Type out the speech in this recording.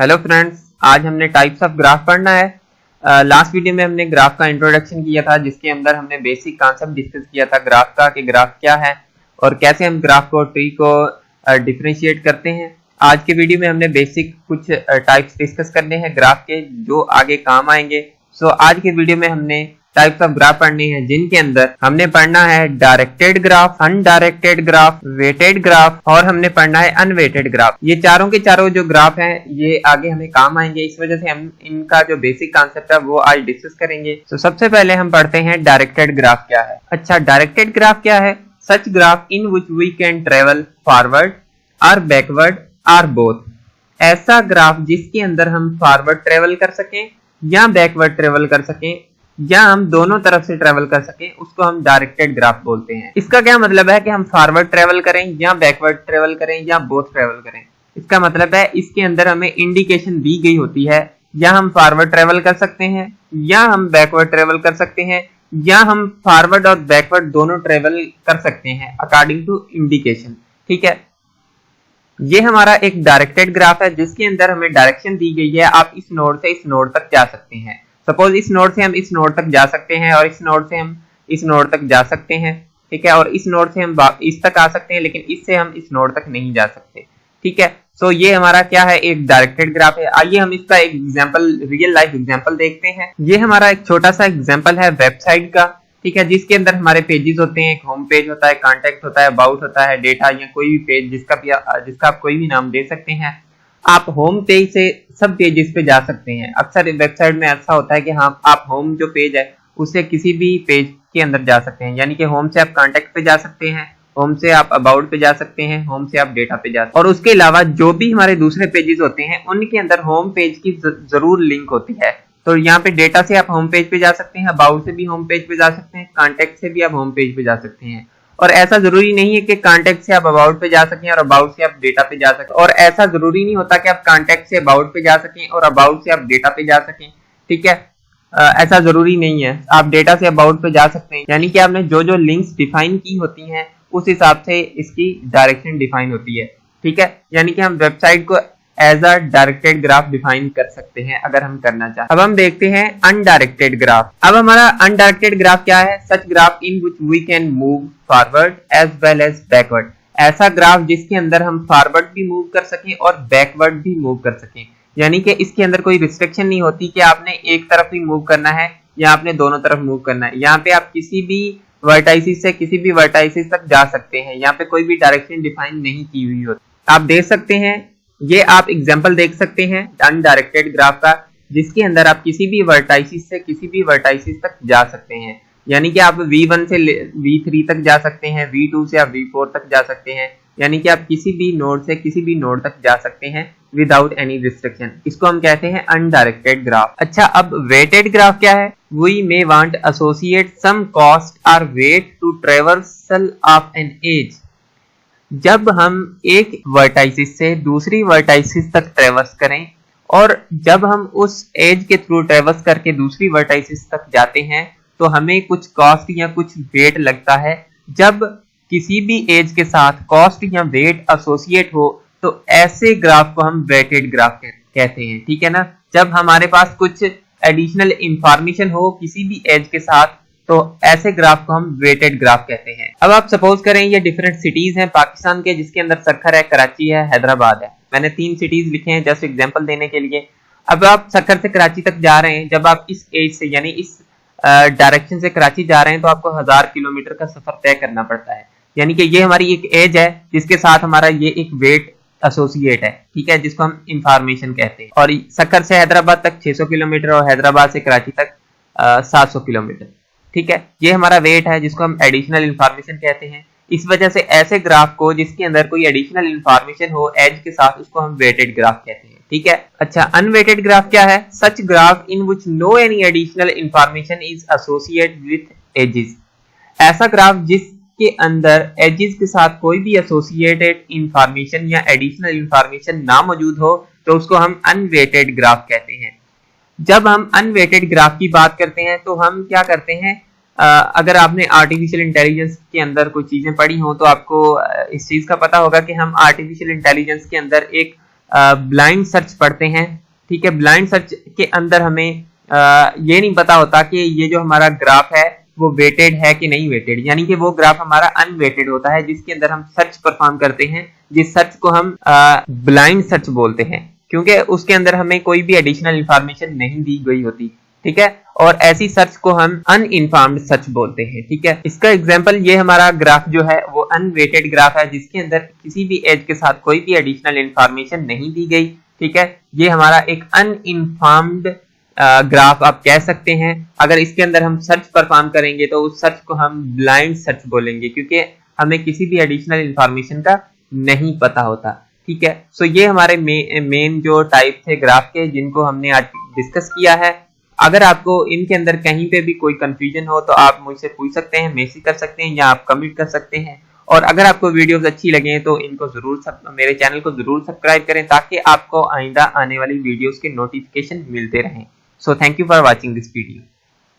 Hello friends, आज हमने types of graph पढ़ना है। लास्ट वीडियो में हमने ग्राफ का इंट्रोडक्शन किया था, जिसके अंदर हमने बेसिक कॉन्सेप्ट डिस्कस किया था ग्राफ का कि ग्राफ क्या है और कैसे हम ग्राफ को ट्री को डिफरेंशिएट करते हैं। आज के वीडियो में हमने बेसिक कुछ टाइप्स डिस्कस करने हैं ग्राफ के, जो आगे काम आएंगे। सो आज के वीडियो में हमने टाइप्स ऑफ ग्राफ पढ़नी है, जिनके अंदर हमने पढ़ना है directed graph, undirected graph, weighted graph और हमने पढ़ना है अनवेटेड ग्राफ। ये चारों के चारों जो ग्राफ हैं ये आगे हमें काम आएंगे, इस वजह से हम इनका जो बेसिक कॉन्सेप्ट है वो आज डिस्कस करेंगे। तो सबसे पहले हम पढ़ते हैं डायरेक्टेड ग्राफ क्या है। अच्छा, डायरेक्टेड ग्राफ क्या है? Such graph in which we can travel forward और बैकवर्ड और बोथ। ऐसा ग्राफ जिसके अंदर हम फॉरवर्ड ट्रेवल कर सकें या बैकवर्ड ट्रेवल कर सकें या हम दोनों तरफ से ट्रेवल कर सकें, उसको हम डायरेक्टेड ग्राफ बोलते हैं। इसका क्या मतलब है कि हम फॉरवर्ड ट्रेवल करें या बैकवर्ड ट्रेवल करें या बोथ ट्रेवल करें। इसका मतलब है इसके अंदर हमें इंडिकेशन दी गई होती है, या हम फॉरवर्ड ट्रेवल कर सकते हैं या हम बैकवर्ड ट्रेवल कर सकते हैं या हम फॉरवर्ड और बैकवर्ड दोनों ट्रेवल कर सकते हैं अकॉर्डिंग टू इंडिकेशन। ठीक है, ये हमारा एक डायरेक्टेड ग्राफ है जिसके अंदर हमें डायरेक्शन दी गई है, आप इस नोड से इस नोड तक जा सकते हैं। सपोज इस नोड से हम इस नोड तक जा सकते हैं और इस नोड से हम इस नोड तक जा सकते हैं। ठीक है, और इस नोड से हम इस तक आ सकते हैं, लेकिन इससे हम इस नोड तक नहीं जा सकते। ठीक है, सो ये हमारा क्या है, एक डायरेक्टेड ग्राफ है। आइए हम इसका एक एग्जांपल, रियल लाइफ एग्जांपल देखते हैं। ये हमारा एक छोटा सा एग्जांपल है वेबसाइट का। ठीक है, जिसके अंदर हमारे पेजेस होते हैं, एक होम पेज होता है, कॉन्टेक्ट होता है, अबाउट होता है, डेटा या कोई भी पेज जिसका आप कोई भी नाम दे सकते हैं। आप होम पेज से सब पेजेस पे जा सकते हैं। अक्सर वेबसाइट में ऐसा होता है कि हाँ, आप होम जो पेज है उससे किसी भी पेज के अंदर जा सकते हैं, यानी कि होम से आप कॉन्टेक्ट पे जा सकते हैं, होम से आप अबाउट पे जा सकते हैं, होम से आप डेटा पे जा सकते हैं। और उसके अलावा जो भी हमारे दूसरे पेजेस होते हैं उनके अंदर होम पेज की जरूर लिंक होती है। तो यहाँ पे डेटा से आप होम पेज पे जा सकते हैं, अबाउट से भी होम पेज पे जा सकते हैं, कॉन्टेक्ट से भी आप होम पेज पे जा सकते हैं। और ऐसा जरूरी नहीं है कि कॉन्टेक्ट से आप अबाउट पे जा सकें और अबाउट से आप डेटा पे जा सकें, और ऐसा जरूरी नहीं होता कि आप कॉन्टेक्ट से अबाउट पे जा सकें और अबाउट से आप डेटा पे जा सकें। ठीक है, ऐसा जरूरी नहीं है, आप डेटा से अबाउट पे जा सकते हैं। यानी कि आपने जो जो लिंक्स डिफाइन की होती हैं उस हिसाब से इसकी डायरेक्शन डिफाइन होती है। ठीक है, यानी कि हम वेबसाइट को as a directed graph define कर सकते हैं अगर हम करना चाहें। अब हम देखते हैं अनडायरेक्टेड ग्राफ। अब हमारा अनडायरेक्टेड ग्राफ क्या है? Such graph in which we can move forward as well as backward. ऐसा ग्राफ जिसके अंदर हम फॉरवर्ड भी मूव कर सकें और बैकवर्ड भी मूव कर सकें, यानी कि इसके अंदर कोई रिस्ट्रिक्शन नहीं होती कि आपने एक तरफ ही मूव करना है या आपने दोनों तरफ मूव करना है। यहाँ पे आप किसी भी वर्टाइसिस से किसी भी वर्टाइसिस तक जा सकते हैं, यहाँ पे कोई भी डायरेक्शन डिफाइन नहीं की हुई होती। आप देख सकते हैं, ये आप एग्जांपल देख सकते हैं अनडायरेक्टेड ग्राफ का, जिसके अंदर आप किसी भी वर्टाइसिस से किसी भी वर्टाइसिस तक जा सकते हैं। यानी कि आप V1 से V3 तक जा सकते हैं, V2 से आप V4 तक जा सकते हैं, यानी कि आप किसी भी नोड से किसी भी नोड तक जा सकते हैं विदाउट एनी रिस्ट्रिक्शन। इसको हम कहते हैं अनडायरेक्टेड ग्राफ। अच्छा, अब वेटेड ग्राफ क्या है? We may want associate some cost और weight to traversal of an edge. जब हम एक वर्टाइसिस से दूसरी वर्टाइसिस तक ट्रेवर्स करें और जब हम उस एज के थ्रू ट्रेवर्स करके दूसरी वर्टाइसिस तक जाते हैं तो हमें कुछ कॉस्ट या कुछ वेट लगता है। जब किसी भी एज के साथ कॉस्ट या वेट एसोसिएट हो तो ऐसे ग्राफ को हम वेटेड ग्राफ कहते हैं। ठीक है ना, जब हमारे पास कुछ एडिशनल इंफॉर्मेशन हो किसी भी एज के साथ तो ऐसे ग्राफ को हम वेटेड ग्राफ कहते हैं। अब आप सपोज करें ये डिफरेंट सिटीज हैं पाकिस्तान के, जिसके अंदर सक्खर है, कराची है, हैदराबाद है। मैंने 3 सिटीज लिखे हैं जस्ट एग्जांपल देने के लिए। अब आप सक्खर से कराची तक जा रहे हैं, जब आप इस एज से यानी इस डायरेक्शन से कराची जा रहे हैं तो आपको 1000 किलोमीटर का सफर तय करना पड़ता है। यानी कि ये हमारी एक एज है जिसके साथ हमारा ये एक वेट एसोसिएट है। ठीक है, जिसको हम इंफॉर्मेशन कहते हैं। और सक्खर से हैदराबाद तक 600 किलोमीटर और हैदराबाद से कराची तक 700 किलोमीटर। ठीक है, ये हमारा वेट है जिसको हम एडिशनल इंफॉर्मेशन कहते हैं। इस वजह से ऐसे ग्राफ को जिसके अंदर कोई एडिशनल इंफॉर्मेशन हो एज के साथ, उसको हम वेटेड ग्राफ कहते हैं। ठीक है, अच्छा, अनवेटेड ग्राफ क्या है? Such graph in which no any additional information is associate with edges. ऐसा ग्राफ जिसके अंदर एजेस के साथ कोई भी एसोसिएटेड इंफॉर्मेशन या एडिशनल इंफॉर्मेशन ना मौजूद हो तो उसको हम अनवेटेड ग्राफ कहते हैं। जब हम अनवेटेड ग्राफ की बात करते हैं तो हम क्या करते हैं, अगर आपने आर्टिफिशियल इंटेलिजेंस के अंदर कोई चीजें पढ़ी हो तो आपको इस चीज का पता होगा कि हम आर्टिफिशियल इंटेलिजेंस के अंदर एक ब्लाइंड सर्च पढ़ते हैं, ठीक है। ब्लाइंड सर्च के अंदर हमें ये नहीं पता होता कि ये जो हमारा ग्राफ है वो वेटेड है कि नहीं वेटेड, यानी कि वो ग्राफ हमारा अनवेटेड होता है जिसके अंदर हम सर्च परफॉर्म करते हैं, जिस सर्च को हम ब्लाइंड सर्च बोलते हैं, क्योंकि उसके अंदर हमें कोई भी एडिशनल इंफॉर्मेशन नहीं दी गई होती, ठीक है। और ऐसी सर्च को हम अनइन्फॉर्म्ड सर्च बोलते हैं, ठीक है। इसका एग्जांपल ये हमारा ग्राफ जो है वो अनवेटेड ग्राफ है जिसके अंदर किसी भी एज के साथ कोई भी एडिशनल इंफॉर्मेशन नहीं दी गई, ठीक है। ये हमारा एक अनइन्फॉर्म्ड ग्राफ आप कह सकते हैं। अगर इसके अंदर हम सर्च परफॉर्म करेंगे तो उस सर्च को हम ब्लाइंड सर्च बोलेंगे, क्योंकि हमें किसी भी एडिशनल इंफॉर्मेशन का नहीं पता होता, ठीक है। सो ये हमारे मेन जो टाइप थे ग्राफ के जिनको हमने आज डिस्कस किया है। अगर आपको इनके अंदर कहीं पे भी कोई कंफ्यूजन हो तो आप मुझसे पूछ सकते हैं, मैसेज कर सकते हैं या आप कमेंट कर सकते हैं। और अगर आपको वीडियोस अच्छी लगे तो इनको जरूर मेरे चैनल को जरूर सब्सक्राइब करें ताकि आपको आइंदा आने वाली वीडियोस के नोटिफिकेशन मिलते रहें। So thank you for watching this video.